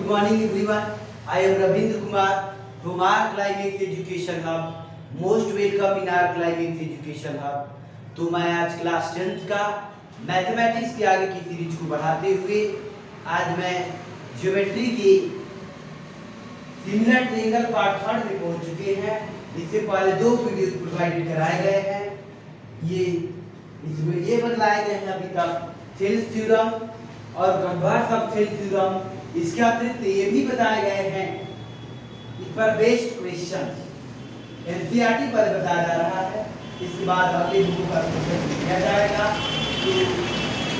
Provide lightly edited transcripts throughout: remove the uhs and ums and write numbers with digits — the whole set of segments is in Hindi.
morning everyone. I am Ravindra Kumar from our Climax Education Hub. Most welcome in our Climax Education Hub. तो मैं आज क्लास 10th का मैथमेटिक्स के आगे की सीरीज को बढ़ाते हुए आज मैं ज्योमेट्री के सिमिलर ट्रायंगल पार्ट 3 में पहुंच चुके हैं। इससे पहले 2 वीडियो प्रोवाइडेड कराए गए हैं। इसमें ये बताए गए हैं अभी तक थेल्स थ्योरम और कन्वर्स ऑफ थेल्स थ्योरम। इसके अतिरिक्त ये भी बताए गए हैं इस पर बेस्ड क्वेश्चन एनसीईआरटी पर बताया जा रहा है। इसके बाद अगले वीडियो का क्वेश्चन किया जाएगा। तो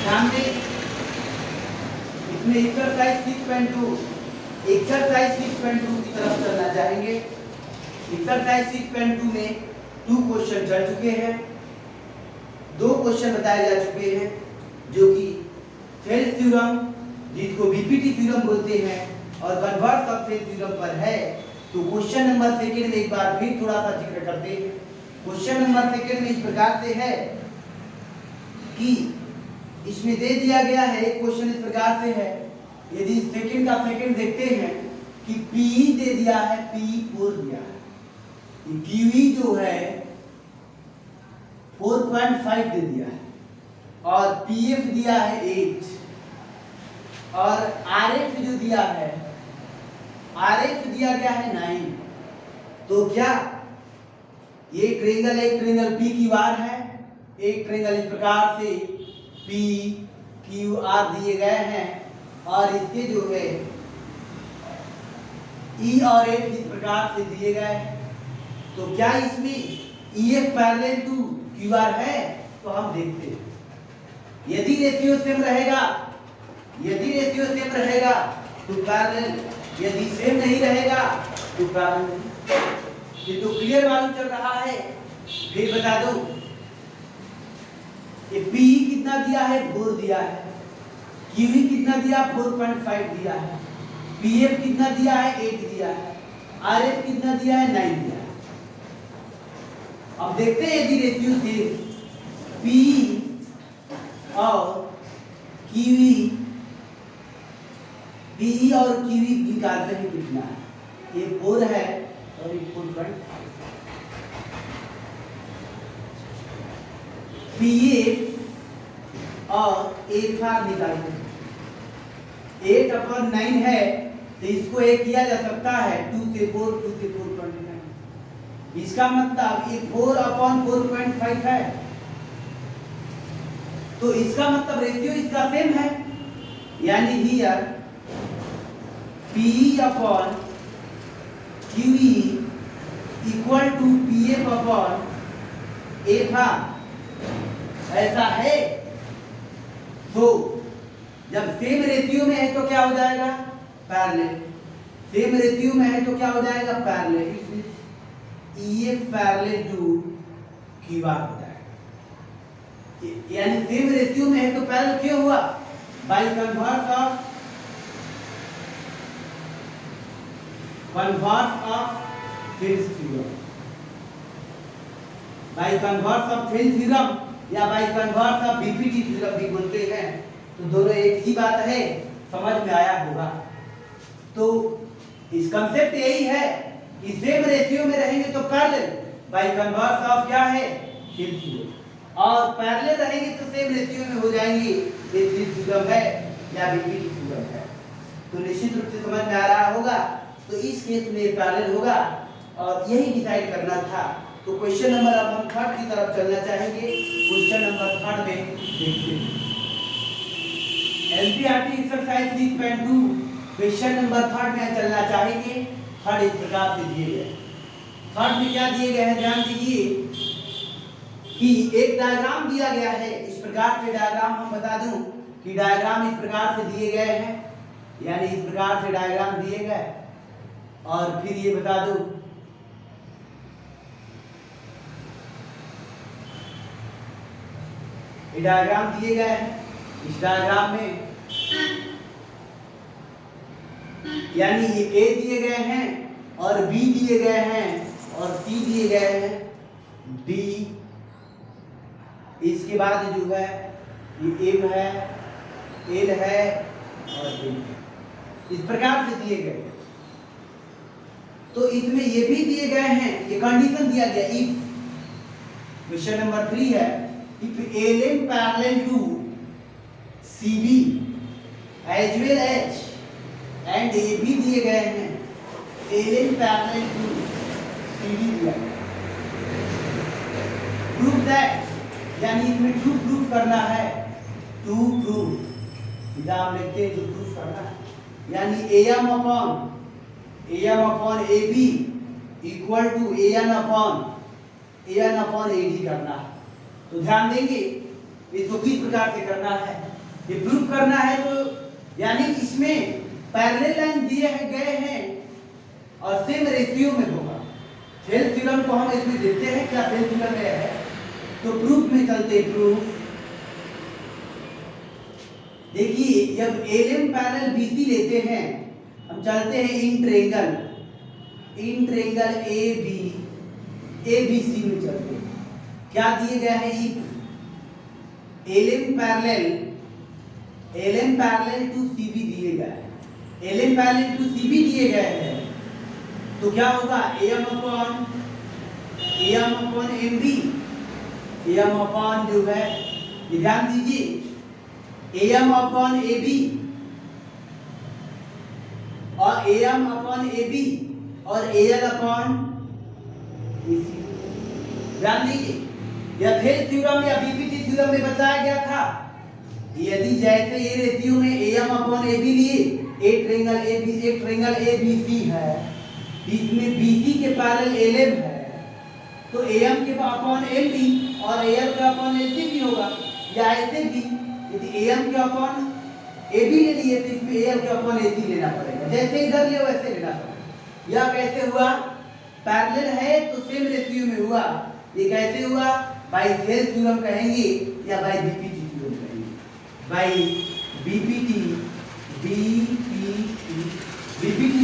सामने इसमें एक्सरसाइज 6.2 की तरफ चलना चाहेंगे। एक्सरसाइज 6.2 में 2 क्वेश्चन चल चुके हैं। 2 क्वेश्चन बताए जा चुके हैं जो कि थेल्स थ्योरम जिसको बीपीटी थ्योरम बोलते हैं और कन्वर्स ऑफ थेल्स थ्योरम पर है। तो क्वेश्चन नंबर 2 में एक बार फिर थोड़ा सा जिक्र करते हैं। क्वेश्चन नंबर 2 में इस प्रकार से है कि इसमें दे दिया गया है, एक क्वेश्चन इस प्रकार से है, यदि सेकंड का सेकंड देखते हैं कि पी दे दिया है, P4 दिया है, क्यूई जो है 4.5 दे दिया है और पीएफ दिया है 8 और आरएफ जो दिया है, आरएफ दिया गया है 9। तो क्या ये ट्रायंगल एक ट्रायंगल पी क्यू आर है, एक ट्रायंगल इस प्रकार से पी क्यू आर दिए गए हैं और इसके जो है ई और एफ इस प्रकार से दिए गए हैं। तो क्या इसमें E F parallel to Q R है? तो हम देखते हैं। यदि रेशियो सेम रहेगा तो पैरेलल, यदि सेम नहीं रहेगा तो पैरेलल। ये तो क्लियर मालूम चल रहा है। फिर बता दो ये P कितना दिया है, 4 दिया है, QE कितना दिया, 4.5 दिया है, PF कितना दिया है, 8 दिया है, RF कितना दिया है, 9 दिया है। अब देखते हैं यदि रेशियो से P और QE, PE और QE निकालते हैं कितना है। ये 4 है और ये 4.5। PF और AFR निकालते हैं। 8/9 है तो इसको एक किया जा सकता है 2 से 4.9। इसका मतलब ये 4/4.5 है। तो इसका मतलब रेशियो इसका सेम है, यानी here PE upon QE equal to PF upon AFR। ऐसा है। तो जब सेम रेशियो में है तो क्या हो जाएगा, पैरेलल। सेम रेशियो में है तो क्या हो जाएगा, parallel. EF parallel to QR हो जाएगा। यानी सेम रेशियो में है तो पैरेलल क्यों हुआ, by converse of Thales theorem. By converse of Thales theorem या by converse of BPT theorem भी बोलते हैं। तो दोनों एक ही बात है, समझ में आया होगा। तो इस कंसेप्ट यही है कि सेम रेशियो में रहेंगे तो पैरेलल, बाय कन्वर्स ऑफ क्या है, थेल्स थ्योरम। और पैरेलल रहेंगे तो सेम रेशियो में हो जाएंगे, ये थेल्स थ्योरम है या बीपीटी थ्योरम है। तो निश्चित रूप से समझ में आ रहा होगा। तो इस केस में पैरेलल होगा और यही डिसाइड करना था। तो क्वेश्चन नंबर अब हम 3 की तरफ चलना चाहेंगे। क्वेश्चन नंबर 3 में देखते हैं एनसीईआरटी एक्सरसाइज 6.2 क्वेश्चन नंबर 3 में चलना चाहेंगे। 3 इस प्रकार से दिए गए। 3 में क्या दिए गए हैं, ध्यान दीजिए कि एक डायग्राम दिया गया है। इस प्रकार से डायग्राम हम बता दूं कि डायग्राम इस प्रकार से दिए गए हैं, यानी इस प्रकार से डायग्राम दिए गए। और फिर ये बता दो ये डायग्राम दिए गए हैं। इस डायग्राम में यानी ये ए दिए गए हैं और बी दिए गए हैं और सी दिए गए हैं, डी। इसके बाद जो है ये एम है, एल है और एम है। इस प्रकार से दिए गए। तो इसमें ये भी दिए गए हैं, ये कंडीशन दिया गया इफ, क्वेश्चन नंबर 3 है, if LM parallel to CB as well as and AB दिए गए हैं, LM पैरेलल टू CB दिया गया। प्रूव दैट, यानी इसमें टू प्रूफ करना है, टू प्रूफ, सीधा हम लिखते हैं, टू प्रूफ करना है, यानी AM upon AB equal to AN upon AD करना है। तो ध्यान देंगे इसको किस प्रकार से करना है, ये प्रूफ करना है। तो यानी इसमें पैरेलल लाइन दिए गए हैं और सेम रेशियो में होगा। थेल थ्योरम को हम इसमें देखते हैं, क्या थेल थ्योरम है, तो प्रूफ में चलते, प्रूफ देखिए, जब LM पैरेलल BC लेते हैं, हम चलते हैं इन ट्रायंगल ABC में चलते हैं। क्या दिए गए हैं, LM पैरेलल टू CB दिए गए हैं, LM पैरेलल टू CB दिए गए हैं, तो क्या होगा, AM upon MB, AM upon जो है, ये ध्यान दीजिए, AM अपॉन AB और AM अपॉन AB और AL अपॉन AC। ध्यान दीजिए, यह थेल थ्योरम या BPT थ्योरम में बताया गया था, यदि जैसे ये रेशियो में AM अपॉन AB लिए, एक ट्रायंगल ABC है, इसमें BC के पैरेलल LM है, तो AM के अपॉन MB और AL के अपॉन AC भी होगा, या ऐसे भी यदि AM के अपॉन AB ले लिए तो इसमें AL के अपॉन AC लेना पड़ेगा, जैसे इधर ले वैसे लेना पड़ेगा। यह कैसे हुआ, पैरेलल है तो सेम रेशियो में हुआ, ये कैसे हुआ, बाय थेल थ्योरम कहेंगे या बाय BPT थ्योरम कहेंगे, by BPT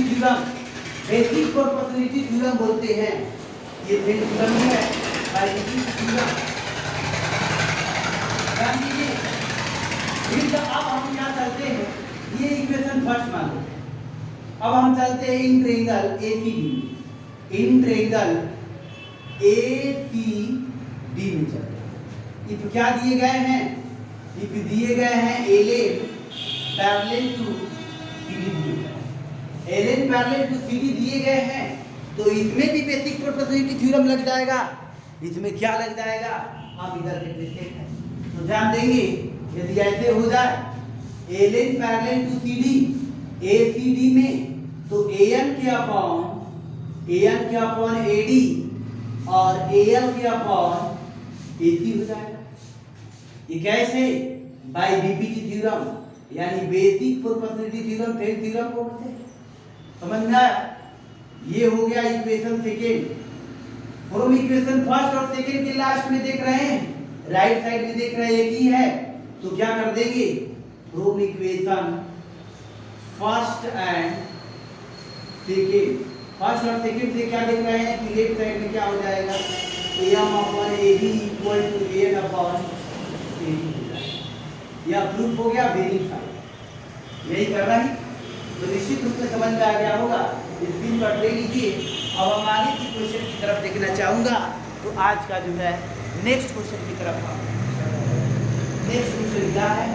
theorem, basic proportionality theorem बोलते हैं, ये थेल थ्योरम है, बाय BPT थ्योरम। ध्यान दीजिए, फिर अब हम क्या करते हैं, ये इक्वेशन फर्स्ट मान लो, अब हम चलते हैं इन ट्रायंगल ACD में चलते हैं। इफ क्या दिए गए हैं, इफ दिए गए हैं LM पैरेलल टू CD दिए गए हैं, तो इसमें भी बेसिक प्रोपोर्शनलिटी थ्योरम लग जाएगा। इसमें क्या लग जाएगा, आप इधर देख लेते हैं, तो ध्यान देंगे, यदि ऐसे हो जाए LM parallel to CD ACD में, तो AN के अपॉन AD और AL के अपॉन AC हो जाएगा। ये कैसे, बाय BPT थ्योरम, यानी basic proportionality theorem, Thales theorem को बोलते हैं। समझ में आया, ये हो गया equation second. From equation first और सेकेंड के लास्ट में देख रहे हैं, राइट साइड में देख रहे हैं एक ही है, तो क्या कर देंगे, from equation first and second, first और सेकेंड से क्या देख रहे हैं कि लेफ्ट साइड में क्या हो जाएगा, AM upon AB equal to AN upon AD, यह प्रूफ हो गया, वेरीफाई। यही करना है, तो निश्चित रूप से समझ में आ गया होगा, स्क्रीनशॉट ले लीजिए। अब हम आगे की क्वेश्चन की तरफ देखना चाहूँगा, तो आज का जो है नेक्स्ट क्वेश्चन की तरफ, नेक्स्ट क्वेश्चन क्या है,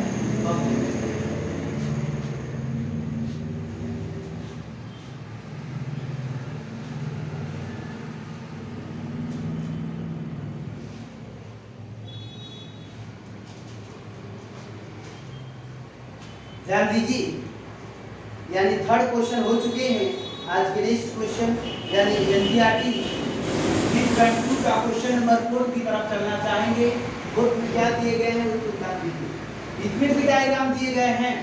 ध्यान दीजिए, यानी थर्ड क्वेश्चन हो चुके हैं। आज के नेक्स्ट क्वेश्चन यानी NCERT का क्वेश्चन नंबर 4 की तरफ चलना चाहेंगे। बोर्ड में क्या दिए गए हैं उसको ध्यान दीजिए। इसमें भी डायग्राम दिए गए हैं,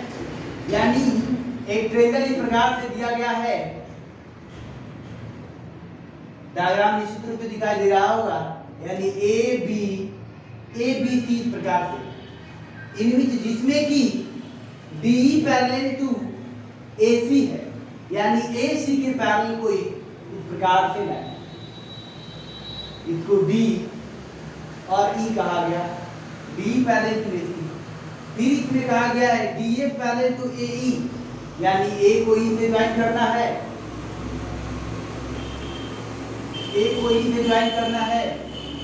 यानी एक ट्रायंगल इस प्रकार से दिया गया है, डायग्राम निश्चित रूप से दिखाई दे रहा होगा, यानी ABC इस प्रकार से, इनमें जिसमें कि DE पैरेलल टू AC है, यानी AC के पैरेलल कोई इस प्रकार से लाए, इसको D और E कहा गया, DE पैरेलल टू AC। फिर इसमें कहा गया है DF पैरेलल टू AE, यानी ए को ई से ज्वाइन करना है, ए को ई से ज्वाइन करना है,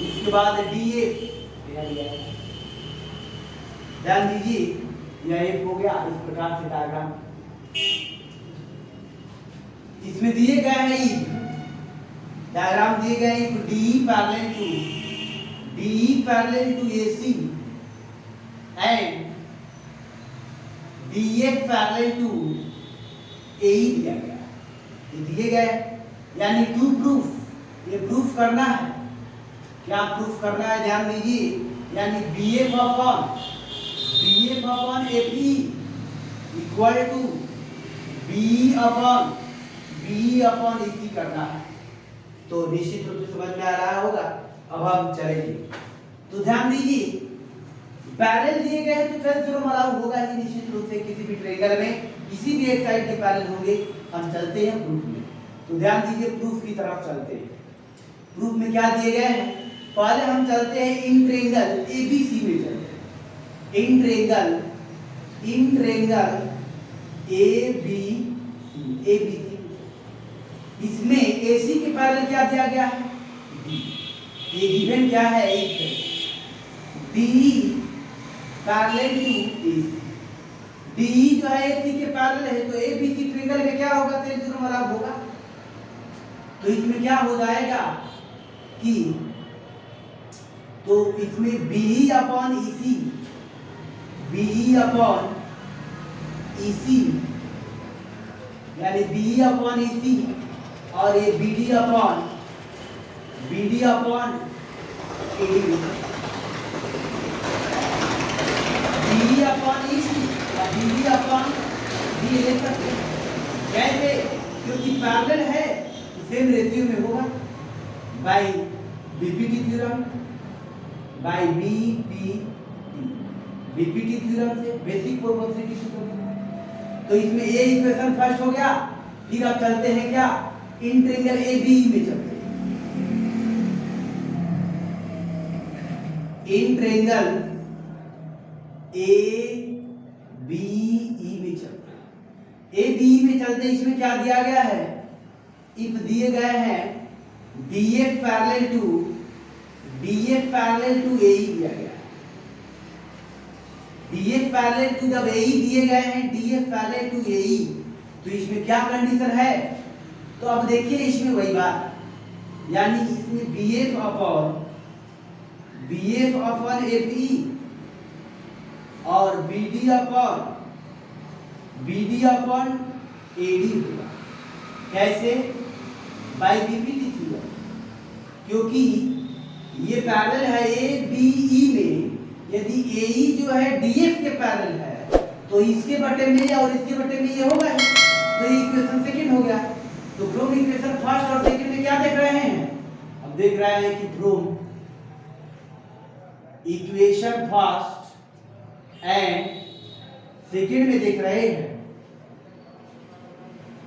इसके बाद डी एफ, ध्यान दीजिए यह एक हो गया। इस प्रकार से डायग्राम इसमें दिए गए हैं, इफ डायग्राम दिए गए, if D parallel to AC and D F parallel to AE दिया गया, ये दिए गए। यानी टू प्रूफ, ये प्रूफ करना है। क्या प्रूफ करना है, ध्यान दीजिए। यानी B F upon F E equal to B upon इसी करना है। तो निश्चित रूप से समझ में आ रहा होगा। अब हम चलेंगे, तो ध्यान दीजिए, पैरेलल दिए गए हैं तो ट्रांस थ्योरम अलाउ होगा ही निश्चित रूप से। किसी भी ट्रायंगल में किसी भी एक साइड के पैरेलल होंगे। हम चलते हैं प्रूफ में, तो ध्यान दीजिए प्रूफ की तरफ चलते हैं। प्रूफ में क्या दिए गए हैं, पहले हम चलते हैं इन ट्रायंगल एबीसी में चलते हैं। इन ट्रायंगल एबीसी, इसमें एसी के पैरेलल क्या दिया गया है, ये गिवन क्या है, D parallel to AC. D जो है एसी के पैरेलल है, तो एबीसी ट्रायंगल में क्या होगा, ट्रांस थ्योरम अलाउ होगा। तो इसमें क्या हो जाएगा कि, तो इसमें बी अपॉन ईसी, यानी बी अपॉन ईसी, और ये BD upon AD, B upon EC या बीडी अपॉन डी ले सकते हैं। कैसे, क्योंकि पैरेलल है तो सेम रेशियो में होगा, by BPT theorem, by BPT theorem से, बेसिक प्रोपोर्शनलिटी थ्योरम। तो इसमें ये इक्वेशन फर्स्ट हो गया। फिर अब चलते हैं क्या, इन ट्रायंगल एबी में चलते हैं। इन ट्रायंगल एबीई में चलते हैं। एबीई में चलते हैं, इसमें क्या दिया गया है, इफ दिए गए हैं डीएफ पैरेलल टू एई दिया गया है। डीएफ पैरेलल टू, जब एई दिए गए हैं, डीएफ पैरेलल टू एई, तो इसमें क्या कंडीशन है, तो अब देखिए इसमें वही बात, यानी इसमें बीएफ अपॉन एपी और बीडी अपॉन एडी होगा। कैसे, बाय बीपीटी थ्योरम, क्योंकि ये पैरेलल है ए बी ई में। यदि ए ई जो है डीएफ के पैरेलल है, तो इसके बटे में और इसके बटे में ये होगा ही, तो ये इक्वेशन सेकंड हो गया। तो फ्रॉम इक्वेशन फर्स्ट और सेकंड में क्या देख रहे हैं, अब देख रहे हैं कि from equation first and second में देख रहे हैं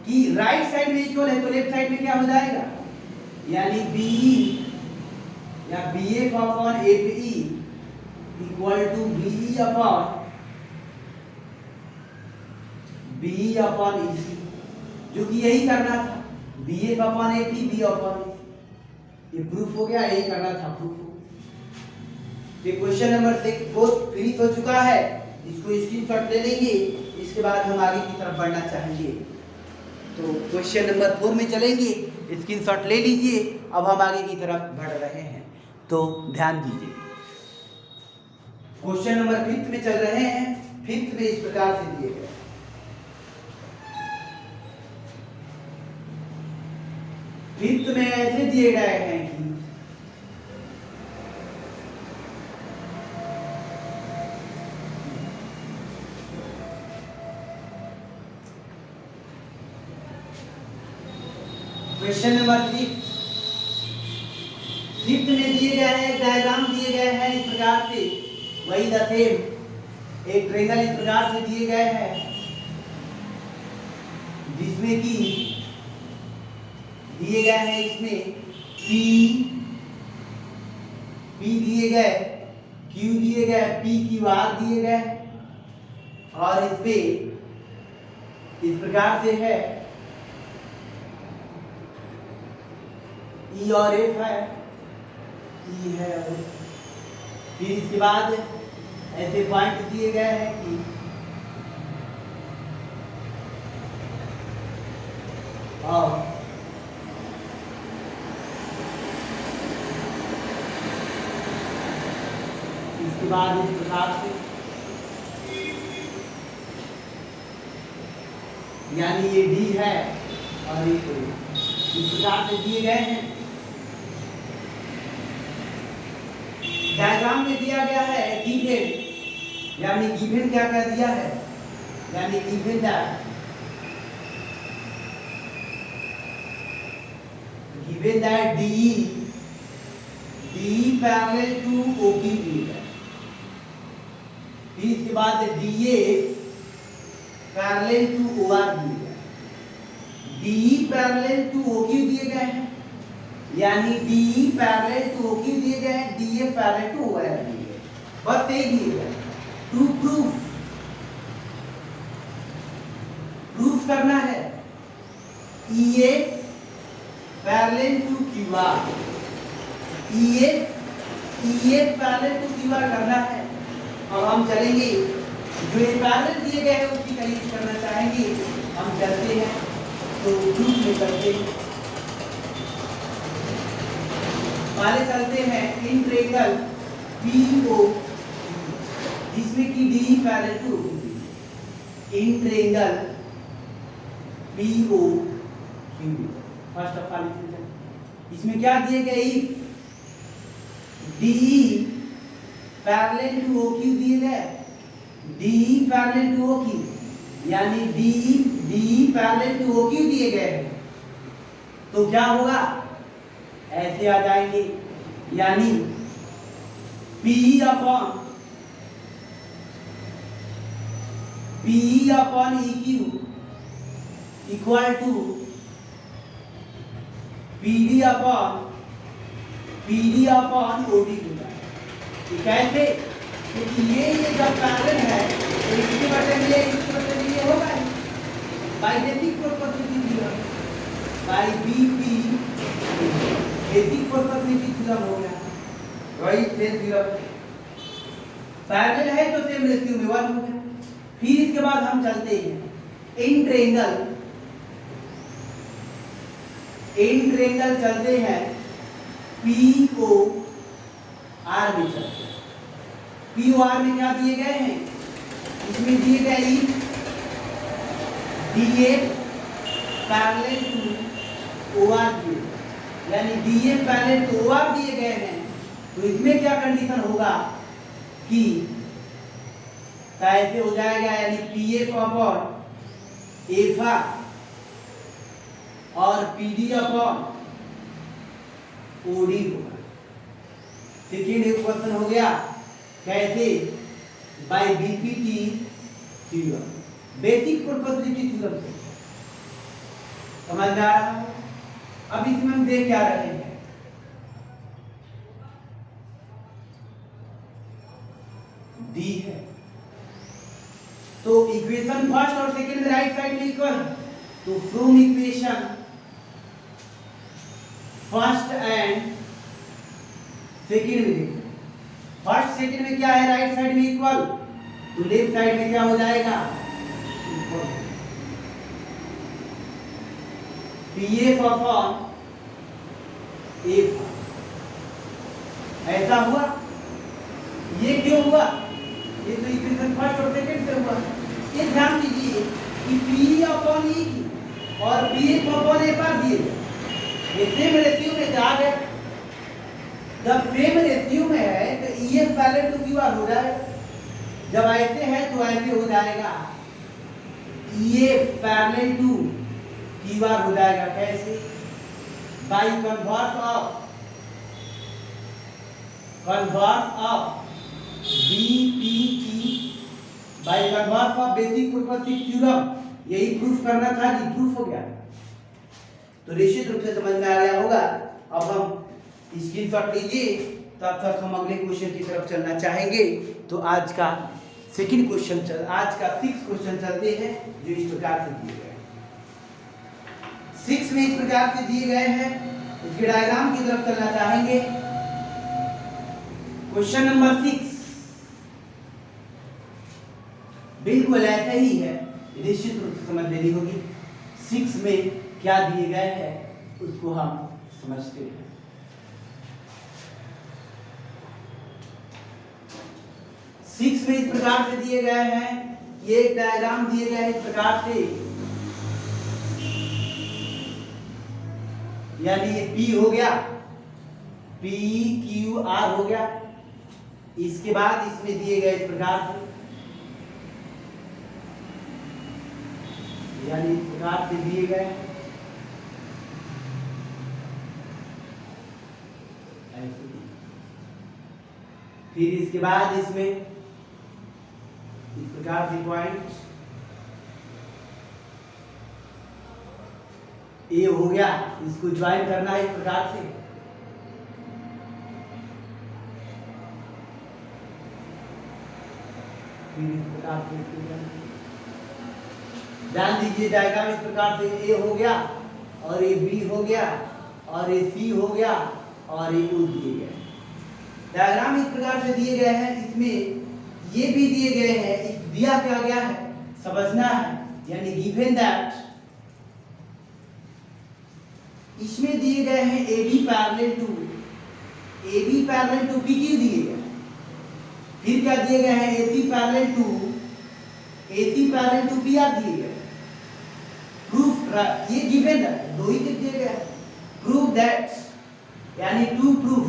कि राइट साइड में इक्वल है, तो लेफ्ट साइड में क्या हो जाएगा, यानी बी या BF upon AP equal to B upon EC, जो कि यही करना था, BF upon AP B upon EC. ये प्रूफ हो गया, यही करना था प्रूफ। तो क्वेश्चन नंबर 4 फिनिश हो चुका है, इसको स्क्रीनशॉट ले लेंगे, इसके बाद हम आगे की तरफ बढ़ना चाहेंगे। तो क्वेश्चन नंबर 4 में चलेंगे, स्क्रीनशॉट ले लीजिए। अब हम आगे की तरफ बढ़ रहे हैं, तो ध्यान दीजिए। क्वेश्चन नंबर 5 में चल रहे हैं। 5 में इस प्रकार से दिए गए, फिफ्थ में ऐसे दिए गए हैं कि क्वेश्चन नंबर 5 में दिए गए हैं, डायग्राम दिए गए हैं इस प्रकार से, वही द सेम एक ट्रायंगल इस प्रकार से दिए गए हैं, जिसमें कि दिए गए हैं इसमें P दिए गए, Q दिए गए, P Q R दिए गए, और इस पे इस प्रकार से है, ई और एफ है, ई है और एफ। फिर इसके बाद ऐसे पॉइंट दिए गए हैं कि और इसके बाद इस प्रकार से, यानी ये डी है और ये इस प्रकार से दिए गए हैं। डायग्राम में दिया गया है गिवन, यानी गिवन क्या क्या दिया है, यानी given that DE parallel to OQ दिया है। फिर इसके बाद DA पैरेलल टू OR दिया है। DE पैरेलल टू OQ दिए गए हैं, यानी DE पैरेलल टू OQ दिए गए हैं, DA पैरेलल टू OR दिए गए, बस यही दिए गए। टू प्रूफ करना है EA parallel to QR, EA parallel to QR करना है। अब हम चलेंगे, जो ये पैरेलल दिए गए हैं उसकी करीब करना चाहेंगे, हम चलते हैं तो प्रूफ में करते हैं। पहले चलते हैं इन ट्रायंगल PO, जिसमें कि DE parallel to OQ, in triangle POQ। First of all इसमें क्या दिए गए, DE पैरेलल टू OQ दिए गए, DE पैरेलल टू OQ, यानी DE पैरेलल टू OQ दिए गए हैं, तो क्या होगा, ऐसे आ जाएंगे, यानी PE upon EQ equal to PD upon OD होगा। कैसे, क्योंकि ये जब पैरेलल है तो इसके बटे में ये होगा ही, by basic proportionality theorem, by BP basic proportionality theorem हो गया, वही सेम थ्योरम। पैरेलल है तो सेम रेशियो में 1 हो गया। फिर इसके बाद हम चलते हैं इन ट्रायंगल चलते हैं POR में चलते हैं। POR में क्या दिए गए हैं, इसमें दिए गए DA पैरेलल टू OR दिए, यानी DA पैरेलल टू OR दिए गए हैं, तो इसमें क्या कंडीशन होगा कि कैसे हो जाएगा, यानी PF अपॉन FR और PD अपॉन OD होगा। सेकेंड इक्वेशन हो गया, कैसे, by BPT theorem, basic proportionality theorem से। समझ में आ रहा है? अब इसमें हम देख क्या रहे हैं, डी है, तो इक्वेशन फर्स्ट और सेकंड में राइट साइड में इक्वल, तो from equation first and second में, फर्स्ट सेकंड में क्या है, राइट साइड में इक्वल, तो लेफ्ट साइड में क्या हो जाएगा, इक्वल। PF अपॉन FR, ऐसा हुआ। ये क्यों हुआ, ये तो इक्वेशन फर्स्ट और सेकंड से हुआ। ये ध्यान दीजिए कि P अपॉन E और PF अपॉन FR दिए गए, ये सेम रेशियो में जा गए। जब सेम रेशियो में है तो EF पैरेलल टू QR हो जाएगा, जब ऐसे है तो ऐसे हो जाएगा, EF पैरेलल टू QR हो जाएगा। कैसे, bye converse of BPT by converse of basic proportionality theorem, यही प्रूफ करना था जी, प्रूफ हो गया। तो निश्चित रूप से समझ में आ गया होगा। अब हम स्क्रीनशॉट लीजिए, तब तक हम अगले क्वेश्चन की तरफ चलना चाहेंगे। तो आज का सेकंड क्वेश्चन आज का 6 क्वेश्चन चलते हैं जो इस प्रकार से दिए गए हैं। 6 में इस प्रकार से दिए गए हैं, इसके डायग्राम की तरफ चलना चाहेंगे। क्वेश्चन नंबर 6 बिल्कुल ऐसे ही है, निश्चित रूप से समझ लेनी होगी। 6 में क्या दिए गए हैं उसको हम समझते हैं। 6 में इस प्रकार से दिए गए हैं, ये एक डायग्राम दिए गए हैं इस प्रकार से, यानी ये P हो गया, P Q R हो गया। इसके बाद इसमें दिए गए इस प्रकार से, यानी इस प्रकार से दिए गए ऐसे। फिर इसके बाद इसमें इस प्रकार से पॉइंट ए हो गया, इसको ज्वाइन करना है इस प्रकार से। फिर इस प्रकार से ध्यान दीजिए, डायग्राम इस प्रकार से ए हो गया और ये बी हो गया और ये सी हो गया और ये ओ दिए गए। डायग्राम इस प्रकार से दिए गए हैं, इसमें ये भी दिए गए हैं। इस दिया क्या गया है समझना है, यानी गिवन दैट इसमें दिए गए हैं AB पैरेलल टू PQ दिए गए। फिर क्या दिए गए हैं AC पैरेलल टू PR दिए गए। प्रूफ ये गिवन है, दो ही दिए गए। प्रूफ दैट यानी टू प्रूफ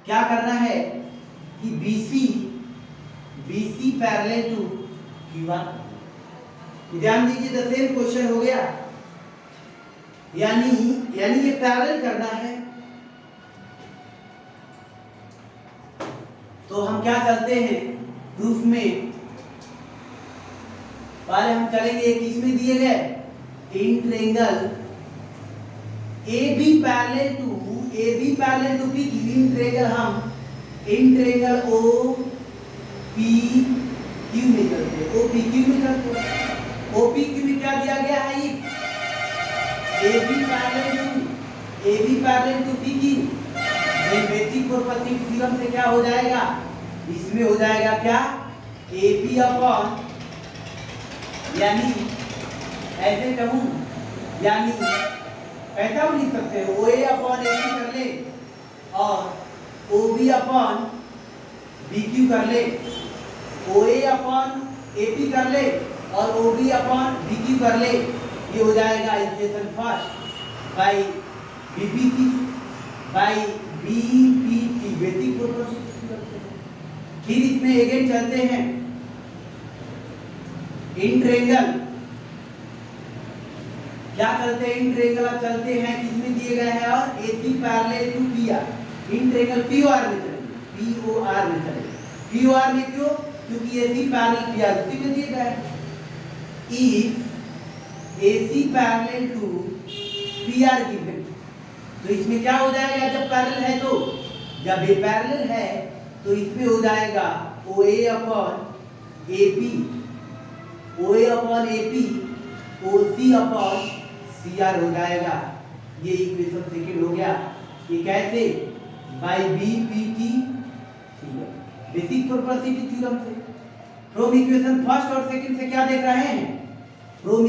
क्या करना है कि BC पैरेलल टू QR। ध्यान दीजिए, द सेम क्वेश्चन हो गया, यानी ये पैरेलल करना है। तो हम क्या चलते हैं प्रूफ में, पहले हम चलेंगे एक इसमें दिए गए in triangle AB parallel to PQ। In triangle OPQ में चलते हैं, OPQ में चलते हैं। OPQ में क्या दिया गया है, AB parallel to PQ। Basic property theorem से क्या हो जाएगा, इसमें हो जाएगा क्या AP अपॉन, यानी ऐसे कहूं, यानी ऐसा भी लिख सकते हो OA अपॉन AP कर ले और OB अपॉन BQ कर ले, OA अपॉन AP कर ले और OB अपॉन BQ कर ले। ये हो जाएगा equation first by BPC by BPT, basic property. फिर इसमें अगेन चलते हैं इन ट्रायंगल, क्या चलते हैं इन ट्रायंगल, अब चलते हैं किसमें दिए गए हैं और AC parallel to PR। In triangle POR में चलेंगे, POR में क्यों, क्योंकि AC पैरेलल PR उसी में दिए गए हैं। If AC parallel to PR given, तो इसमें क्या हो जाएगा, जब पैरेलल है तो, जब ये पैरेलल है तो इसमें हो जाएगा OA upon AP, OC upon CR हो जाएगा। ये इक्वेशन सेकंड हो गया। ये कैसे, by BPT basic property theorem से। फ्रॉम इक्वेशन फर्स्ट और सेकंड से क्या देख रहे हैं, from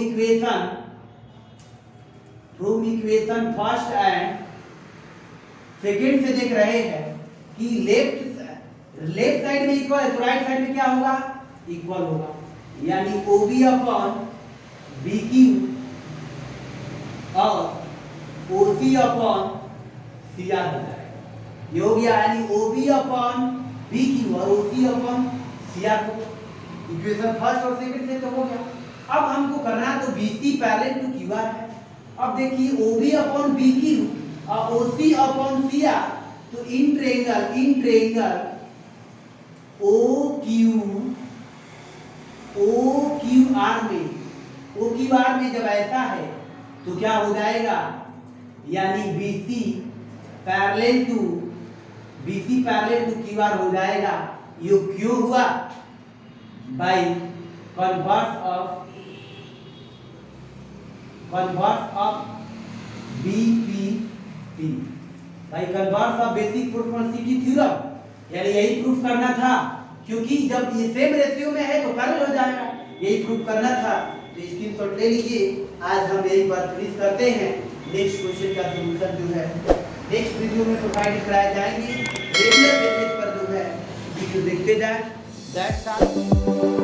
equation first and second से देख रहे हैं कि लेफ्ट साइड में इक्वल है तो राइट साइड में क्या होगा, इक्वल होगा, यानी OB अपॉन BQ और OC अपॉन CR हो जाएगा। ये हो गया, यानी OB अपॉन BQ और OC अपॉन CR हो गया। इक्वेशन फर्स्ट और सेकंड से तो हो गया। अब हमको करना है तो BC पैरेलल टू QR है। अब देखिए OB अपॉन BQ और OC अपॉन CR, तो इन ट्रायंगल OQR में जब ऐसा है तो क्या हो जाएगा, यानी BC parallel to BC parallel to QR हो जाएगा, ये क्यों हुआ? By converse of BPT, by converse of basic proportionality theorem, यानी यही प्रूफ करना था, क्योंकि जब ये सेम रेशियो में है तो पैरेलल हो जाएगा, यही प्रूफ करना था। तो स्क्रीनशॉट ले लीजिए। आज हम यही पर फिनिश करते हैं। नेक्स्ट क्वेश्चन का सॉल्यूशन जो है नेक्स्ट वीडियो में प्रोवाइड कराए जाएंगे। रेगुलर बेसिस पर जो है वीडियो देखते जाएं। That's all.